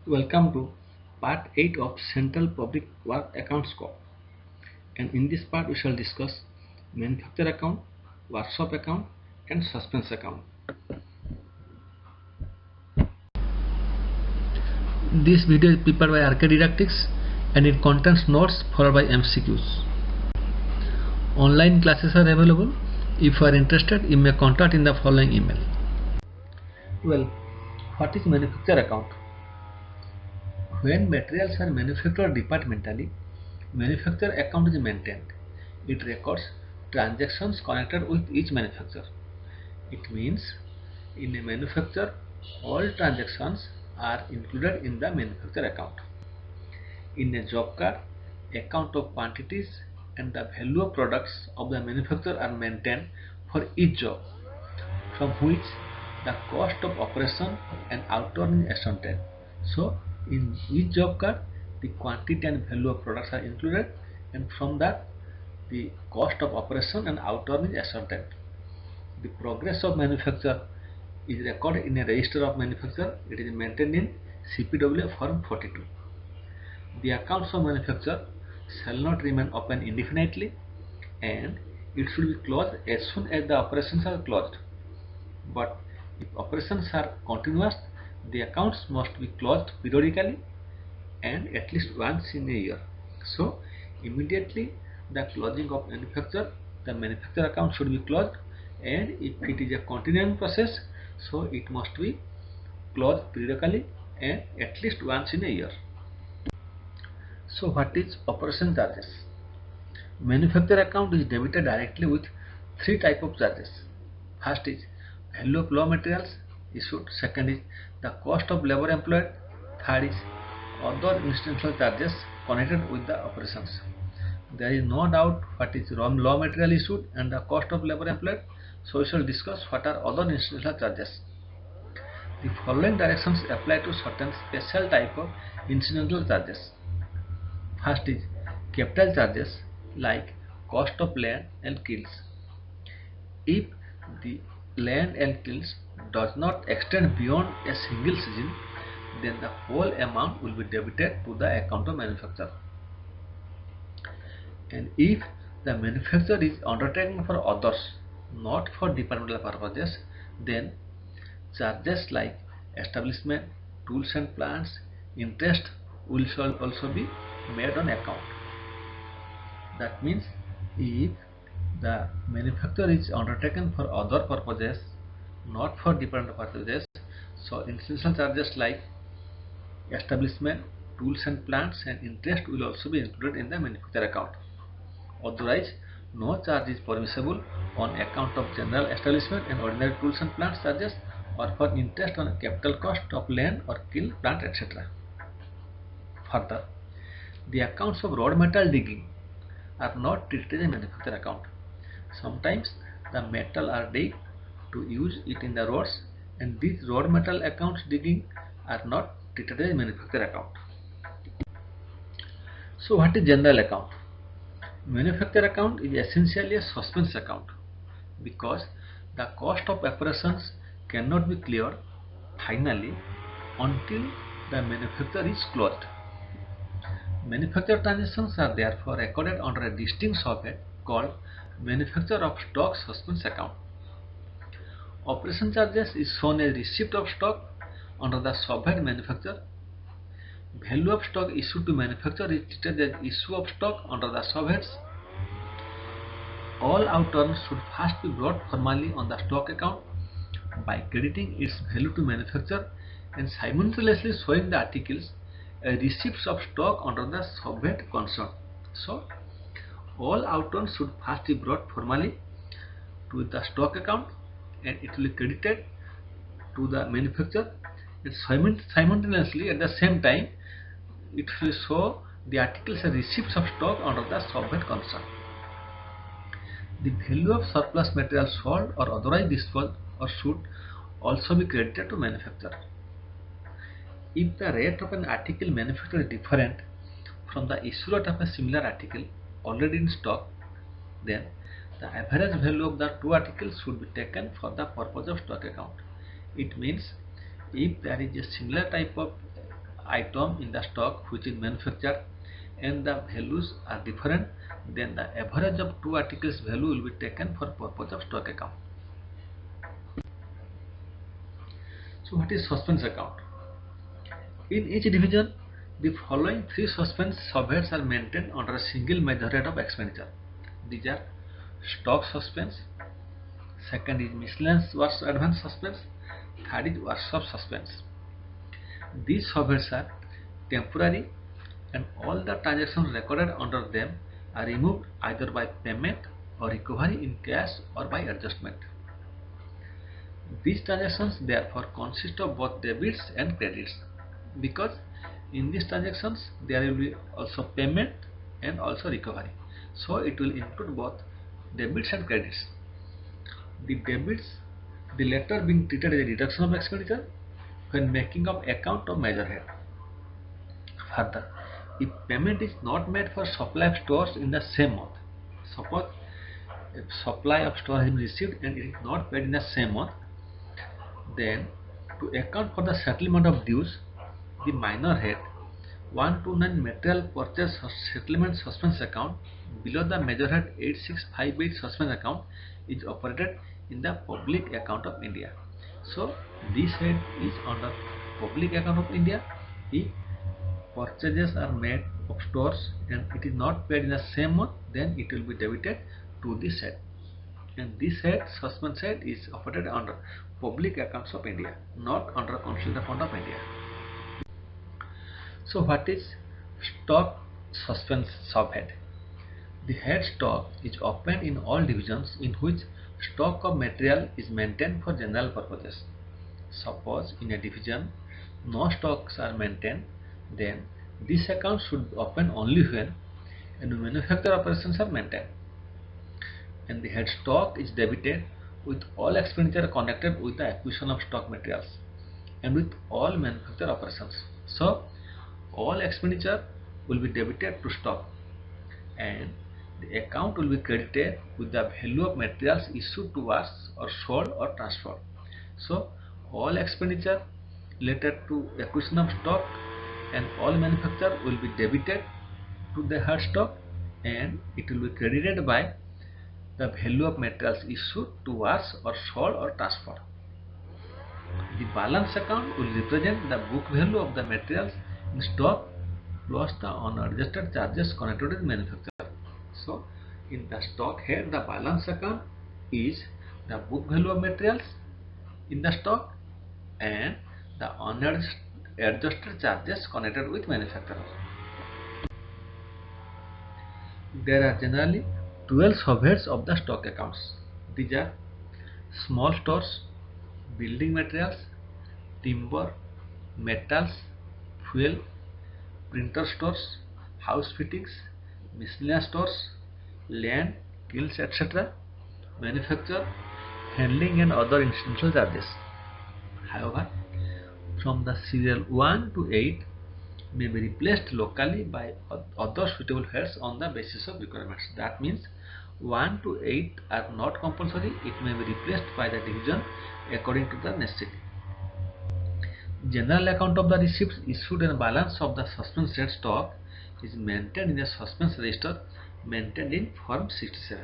Welcome to part 8 of Central Public Work Account Scope. And in this part we shall discuss manufacturer account, workshop account and suspense account. This video is prepared by RK Didactics and it contains notes followed by MCQs. Online classes are available. If you are interested, you may contact in the following email. Well, what is manufacturer account? When materials are manufactured departmentally, manufacturer account is maintained. It records transactions connected with each manufacturer. It means in a manufacturer, all transactions are included in the manufacturer account. In a job card, account of quantities and the value of products of the manufacturer are maintained for each job, from which the cost of operation and outturn is ascertained. So, in each job card, the quantity and value of products are included, and from that, the cost of operation and outturn is ascertained. The progress of manufacture is recorded in a register of manufacture. It is maintained in CPW Form 42. The accounts of manufacture shall not remain open indefinitely, and it should be closed as soon as the operations are closed. But if operations are continuous, the accounts must be closed periodically and at least once in a year. So immediately the closing of manufacture, the manufacturer account should be closed, and if it is a continuing process, so it must be closed periodically and at least once in a year. So what is operation charges? Manufacturer account is debited directly with three types of charges. First is value of raw materials issued. Second is the cost of labor employed. Third is other incidental charges connected with the operations. There is no doubt what is raw material issued and the cost of labor employed. So we shall discuss what are other incidental charges. The following directions apply to certain special type of incidental charges. First is capital charges like cost of land and kilns. If the land and kilns does not extend beyond a single season, then the whole amount will be debited to the account of manufacturer. And if the manufacture is undertaken for others, not for departmental purposes, then charges like establishment, tools and plants, interest will also be made on account. That means if the manufacture is undertaken for other purposes, not for departmental purposes, so incidental charges like establishment, tools and plants and interest will also be included in the manufacturer account. Otherwise, no charge is permissible on account of general establishment and ordinary tools and plants charges, or for interest on capital cost of land or kiln, plant, etc. Further, the accounts of road metal digging are not treated as a manufacturer account. Sometimes the metal are dug to use it in the roads, and these road metal accounts digging are not treated as a manufacturer account. So what is general account? Manufacturer account is essentially a suspense account because the cost of operations cannot be cleared finally until the manufacturer is closed. Manufacturer transactions are therefore recorded under a distinct subhead called manufacture of stock suspense account. Operation charges is shown as receipt of stock under the subhead manufacture. Value of stock issued to manufacturer is treated as issue of stock under the subheads. All outturns should first be brought formally on the stock account by crediting its value to manufacturer and simultaneously showing the articles as receipts of stock under the subhead concerned. So, all outturns should first be brought formally to the stock account and it will be credited to the manufacturer, and simultaneously at the same time it will show the articles as receipts of stock under the subhead concerned. The value of surplus material sold or otherwise disposed or should also be credited to manufacturer. If the rate of an article manufactured is different from the issue rate of a similar article already in stock, then the average value of the two articles should be taken for the purpose of stock account. It means if there is a similar type of item in the stock which is manufactured and the values are different, then the average of two articles value will be taken for purpose of stock account. So what is suspense account? In each division, the following three suspense subheads are maintained under a single major head of expenditure. These are stock suspense, second is miscellaneous works advance suspense, third is workshop suspense. These subheads are temporary and all the transactions recorded under them are removed either by payment or recovery in cash or by adjustment. These transactions therefore consist of both debits and credits, because in these transactions there will be also payment and also recovery, so it will include both debits and credits. The debits, the latter being treated as a deduction of expenditure when making up account of major head. Further, if payment is not made for supply of stores in the same month, suppose if supply of store has been received and it is not paid in the same month, then to account for the settlement of dues, the minor head 129 material purchase settlement suspense account below the major head 8658 suspense account is operated in the public account of India. So this head is under public account of India. If purchases are made of stores and it is not paid in the same month, then it will be debited to this head, and this head suspense head is operated under public accounts of India, not under consular account of India. So what is stock suspense subhead? The head stock is opened in all divisions in which stock of material is maintained for general purposes. Suppose in a division no stocks are maintained, then this account should be opened only when manufacturing operations are maintained, and the head stock is debited with all expenditure connected with the acquisition of stock materials and with all manufacturing operations. So all expenditure will be debited to stock and the account will be credited with the value of materials issued to us or sold or transferred. So all expenditure related to acquisition of stock and all manufacture will be debited to the head stock and it will be credited by the value of materials issued to us or sold or transferred. The balance account will represent the book value of the materials in stock plus the unadjusted charges connected with manufacture. So in the stock head, the balance account is the book value of materials in the stock and the unadjusted charges connected with manufacturer. There are generally 12 subheads of the stock accounts. These are small stores, building materials, timber, metals, fuel, printer stores, house fittings, miscellaneous stores, land, kilns, etc., manufacture, handling and other incidental charges. However, from the serial 1 to 8 may be replaced locally by other suitable heads on the basis of requirements. That means 1 to 8 are not compulsory, it may be replaced by the division according to the necessity. General account of the receipts issued and balance of the suspense head stock is maintained in a suspense register maintained in Form 67.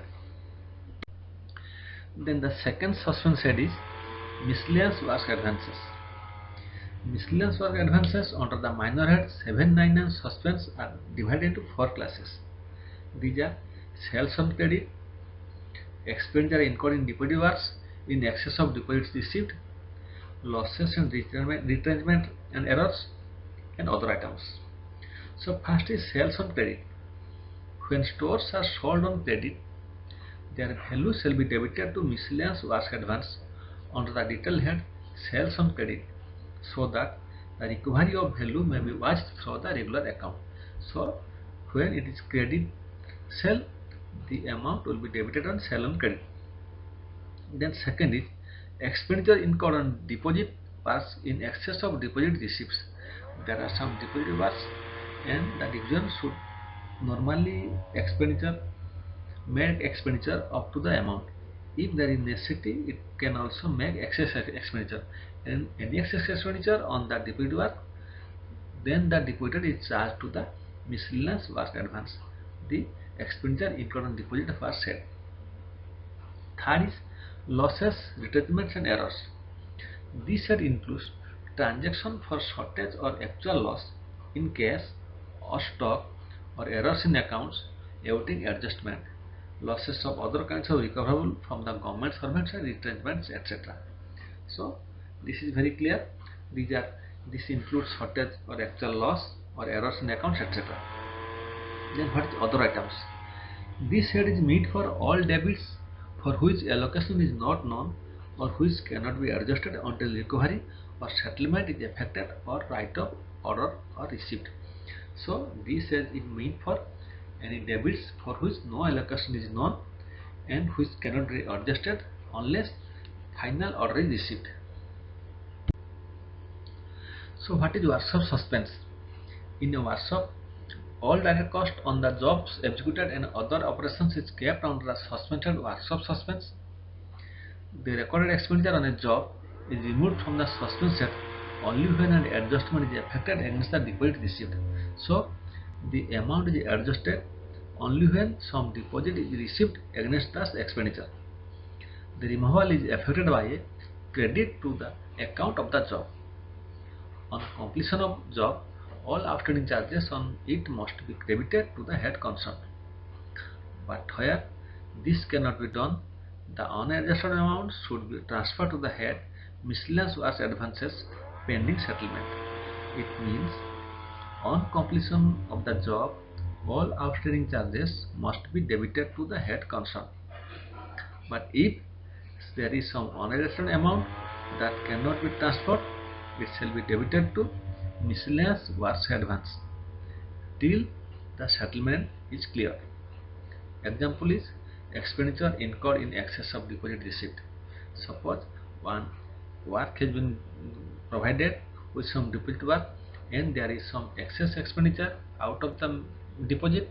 Then the second suspense head is miscellaneous work advances. Miscellaneous work advances under the minor head 799 suspense are divided into 4 classes. These are sales on credit, expenditure incurred in deposit works in excess of deposits received, losses and retrenchment and errors, and other items. So first is sales on credit. When stores are sold on credit, their value shall be debited to miscellaneous works advance under the detailed head sales on credit, so that the recovery of value may be watched through the regular account. So when it is credit sale, the amount will be debited on sale on credit. Then second is expenditure incurred on deposit works in excess of deposit receipts. There are some deposit works and the division should normally make expenditure up to the amount. If there is necessity, it can also make excess expenditure, and any excess expenditure on the deposit work, then the depositor is charged to the miscellaneous work advance. The expenditure incurred on deposit was said. Third is losses, retrenchments and errors. This set includes transaction for shortage or actual loss in cash or stock, or errors in accounts awaiting adjustment, losses of other kinds of recoverable from the government servants and retrenchments, etc. So this is very clear. This includes shortage or actual loss or errors in accounts, etc. Then what is other items? This head is meant for all debits for which allocation is not known or which cannot be adjusted until recovery or settlement is effected or write-off order or received. So this head is meant for any debits for which no allocation is known and which cannot be adjusted unless final order is received. So what is workshop suspense? In a workshop, all direct cost on the jobs executed and other operations is kept under the suspended workshop suspense. The recorded expenditure on a job is removed from the suspense set only when an adjustment is effected against the deposit received. So the amount is adjusted only when some deposit is received against the expenditure. The removal is effected by a credit to the account of the job. On completion of job, all outstanding charges on it must be credited to the head concerned. But where this cannot be done, the unadjusted amount should be transferred to the head miscellaneous works advances pending settlement. It means on completion of the job, all outstanding charges must be debited to the head concerned. But if there is some unadjusted amount that cannot be transferred, it shall be debited to miscellaneous works advance till the settlement is clear. Example is expenditure incurred in excess of deposit received. Suppose one work has been provided with some deposit work and there is some excess expenditure out of the deposit,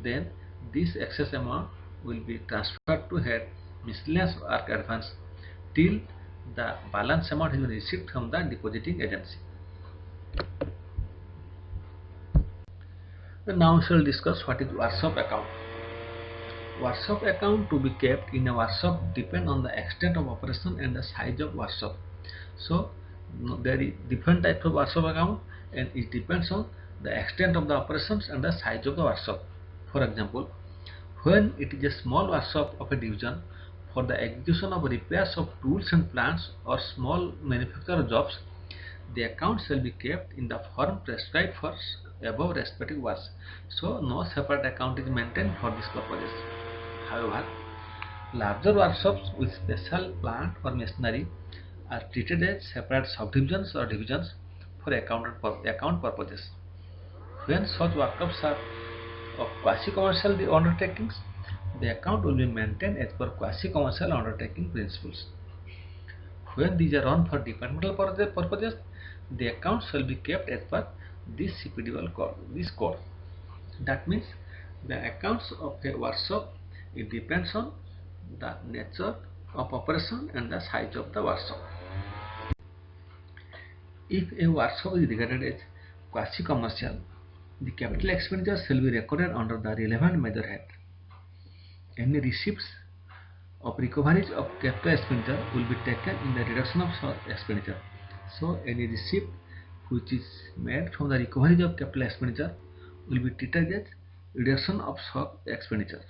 then this excess amount will be transferred to head miscellaneous work advance till the balance amount has been received from the depositing agency. Now we shall discuss what is workshop account. Workshop account to be kept in a workshop depend on the extent of operation and the size of workshop. So there is different types of workshop account and it depends on the extent of the operations and the size of the workshop. For example, when it is a small workshop of a division for the execution of repairs of tools and plants or small manufacturer jobs, the account shall be kept in the form prescribed for above respective works. So no separate account is maintained for these purposes. However, larger workshops with special plant or machinery are treated as separate subdivisions or divisions for account purposes. When such workshops are of quasi-commercial undertakings, the account will be maintained as per quasi-commercial undertaking principles. When these are run for departmental purposes, the accounts shall be kept as per this CPD code. That means the accounts of a workshop, it depends on the nature of operation and the size of the workshop. If a workshop is regarded as quasi-commercial, the capital expenditure shall be recorded under the relevant measure head. Any receipts of recoveries of capital expenditure will be taken in the reduction of such expenditure. So any receipt which is made from the recoveries of capital expenditure will be treated as reduction of such expenditure.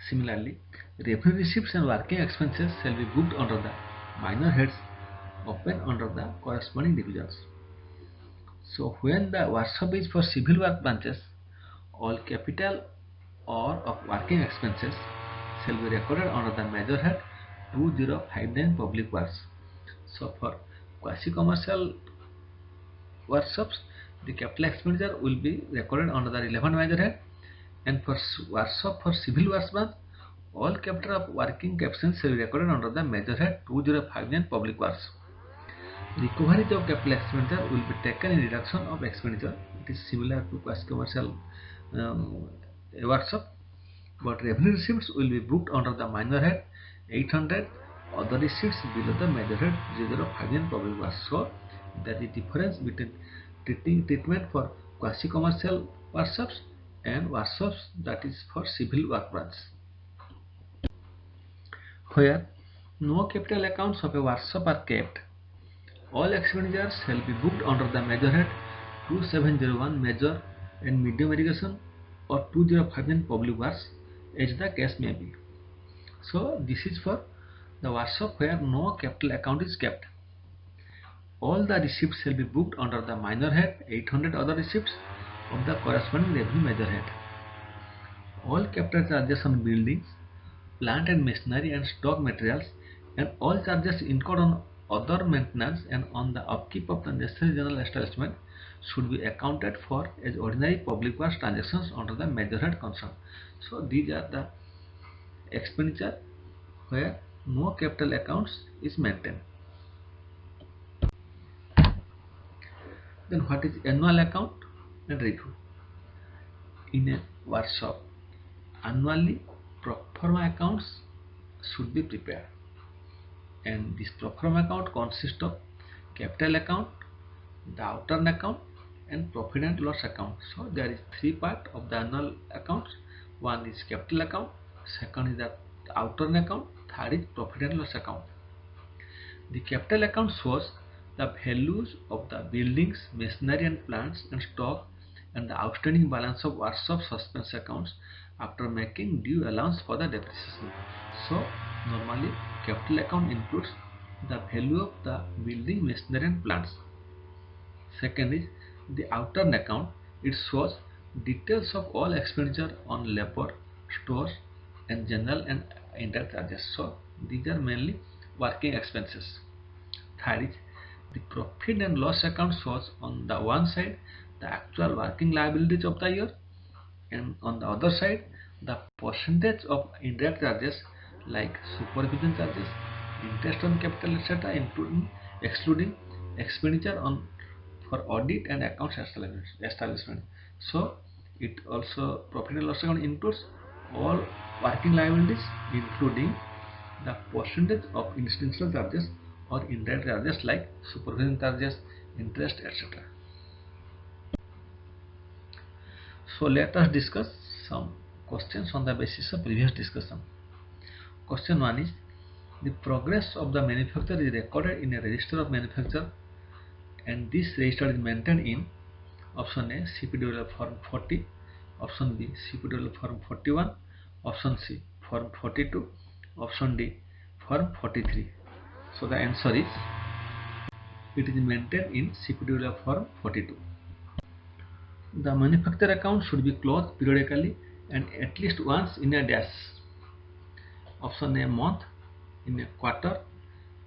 Similarly, revenue receipts and working expenses shall be booked under the minor heads open under the corresponding divisions. So when the workshop is for civil work branches, all capital or of working expenses shall be recorded under the major head 2059 public works. So for quasi-commercial workshops, the capital expenditure will be recorded under the relevant major head, and for workshop for civil works branch, all capital of working expenses shall be recorded under the major head 2059 public works. Recovery of capital expenditure will be taken in reduction of expenditure. It is similar to quasi-commercial workshop, but revenue receipts will be booked under the minor head 800, other receipts below the major head 0059 public works. So there is difference between treatment for quasi-commercial workshops and workshops that is for civil work branch. Where no capital accounts of a workshop are kept, all expenditures shall be booked under the measure head 2701 major and medium irrigation or 2059 public works as the case may be. So this is for the workshop where no capital account is kept. All the receipts shall be booked under the minor head 800 other receipts of the corresponding revenue major head. All capital charges on buildings, plant and machinery and stock materials, and all charges incurred on other maintenance and on the upkeep of the necessary general establishment should be accounted for as ordinary public works transactions under the major head concerned. So these are the expenditure where no capital accounts is maintained. Then what is annual account and review? In a workshop, annually pro forma accounts should be prepared, and this pro forma account consists of capital account, the outturn account, and profit and loss account. So there is three parts of the annual accounts. One is capital account, second is the outturn account, third is profit and loss account. The capital account shows the values of the buildings, machinery and plants and stock, and the outstanding balance of workshop suspense accounts after making due allowance for the depreciation. So normally capital account includes the value of the building, machinery and plants. Second is the outturn account. It shows details of all expenditure on labor, stores and general and indirect charges. So these are mainly working expenses. Third is the profit and loss account shows on the one side the actual working liabilities of the year, and on the other side the percentage of indirect charges like supervision charges, interest on capital, etc., excluding expenditure on for audit and accounts establishment. So it also profit and loss account includes all working liabilities including the percentage of incidental charges or indirect charges like supervision charges, interest, etc. So let us discuss some questions on the basis of previous discussion. Question 1 is: the progress of the manufacture is recorded in a register of manufacture, and this register is maintained in option A CPWL form 40, option B CPWL form 41, option C form 42, option D form 43. So the answer is it is maintained in CPWL form 42. The manufacture account should be closed periodically and at least once in a dash. Option A month, in a quarter,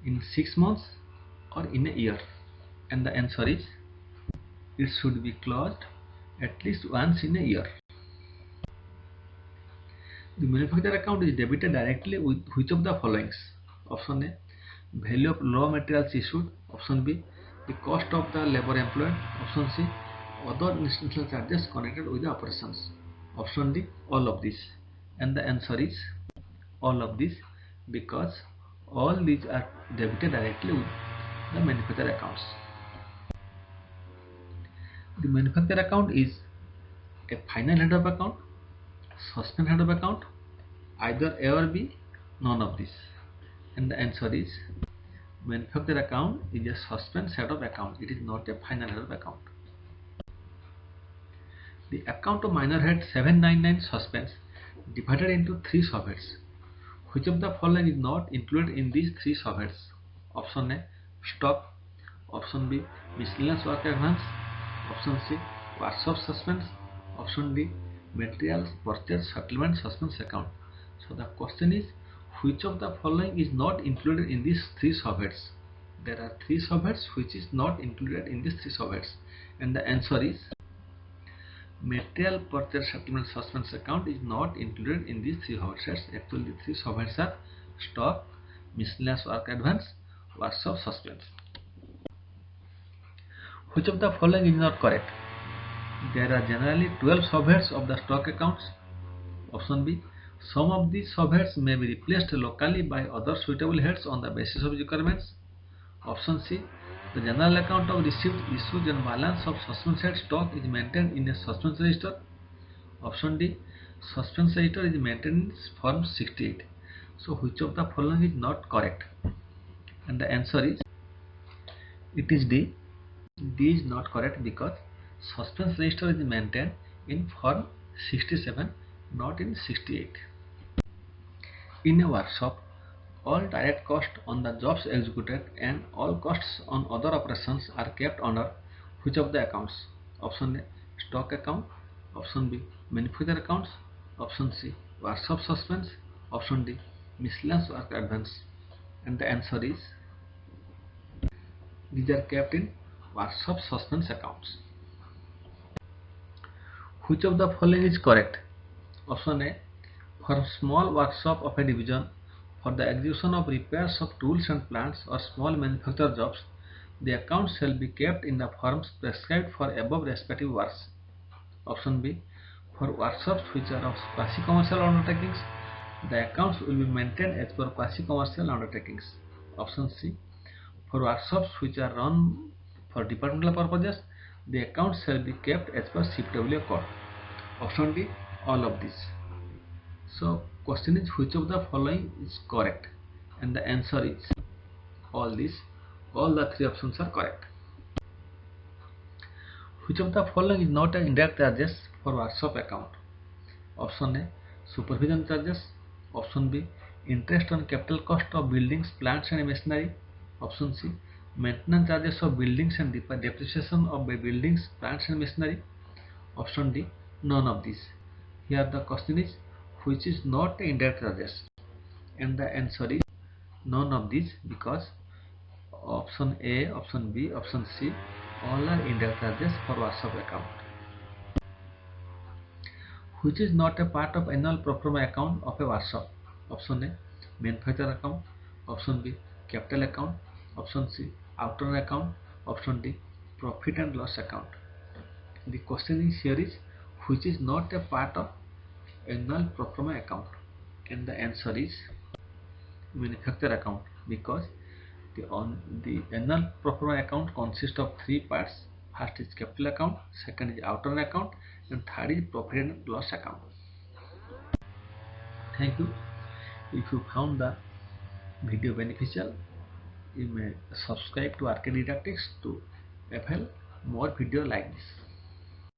in 6 months or in a year. And the answer is it should be closed at least once in a year. The manufacture account is debited directly with which of the following? Option A value of raw materials issued, option B the cost of the labor employed, option C other incidental charges connected with the operations, option D all of these. And the answer is all of these, because all these are debited directly with the manufacture accounts. The manufacture account is a final head of account, suspense head of account, either A or B, none of these. And the answer is manufacture account is a suspense head of account, it is not a final head of account. The account of minor head 799 suspense divided into 3 subheads. Which of the following is not included in these 3 subheads? Option A stock, option B miscellaneous work advance, option C workshop suspense, option D materials purchase settlement suspense account. So the question is which of the following is not included in these 3 subheads? There are 3 subheads which is not included in these 3 subheads, and the answer is material purchase settlement suspense account is not included in these 3 subheads. Actually the 3 subheads are stock, miscellaneous work advance, workshop suspense. Which of the following is not correct? There are generally 12 subheads of the stock accounts. Option B some of these subheads may be replaced locally by other suitable heads on the basis of requirements. Option C The general account of received issues and balance of suspense stock is maintained in a suspense register. Option D, suspense register is maintained in form 68. So which of the following is not correct? And the answer is, it is D. D is not correct because suspense register is maintained in form 67, not in 68. In a workshop, all direct costs on the jobs executed and all costs on other operations are kept under which of the accounts? Option A, stock account. Option B, manufacturer accounts. Option C, workshop suspense. Option D, miscellaneous work advance. And the answer is, these are kept in workshop suspense accounts. Which of the following is correct? Option A, for small workshop of a division, for the execution of repairs of tools and plants or small manufacture jobs, the accounts shall be kept in the forms prescribed for above respective works. Option B, for workshops which are of quasi-commercial undertakings, the accounts will be maintained as per quasi-commercial undertakings. Option C, for workshops which are run for departmental purposes, the accounts shall be kept as per CPW code. Option D, all of these. So question is, which of the following is correct? And the answer is all these. All the three options are correct. Which of the following is not an indirect charges for workshop account? Option A, supervision charges. Option B, interest on capital cost of buildings, plants and machinery. Option C, maintenance charges of buildings and depreciation of buildings, plants and machinery. Option D, none of these. Here the question is, which is not indirect charges? And the answer is none of these, because option A, option B, option C, all are indirect charges for workshop account. Which is not a part of annual pro forma account of a workshop? Option A, manufacturer account. Option B, capital account. Option C, outturn account. Option D, profit and loss account. The question is here is, which is not a part of annual pro forma account? And the answer is manufacturer account, because the annual pro forma account consists of three parts. First is capital account, second is outturn account, and third is profit and loss account. Thank you. If you found the video beneficial, you may subscribe to RK Didactics to avail more video like this.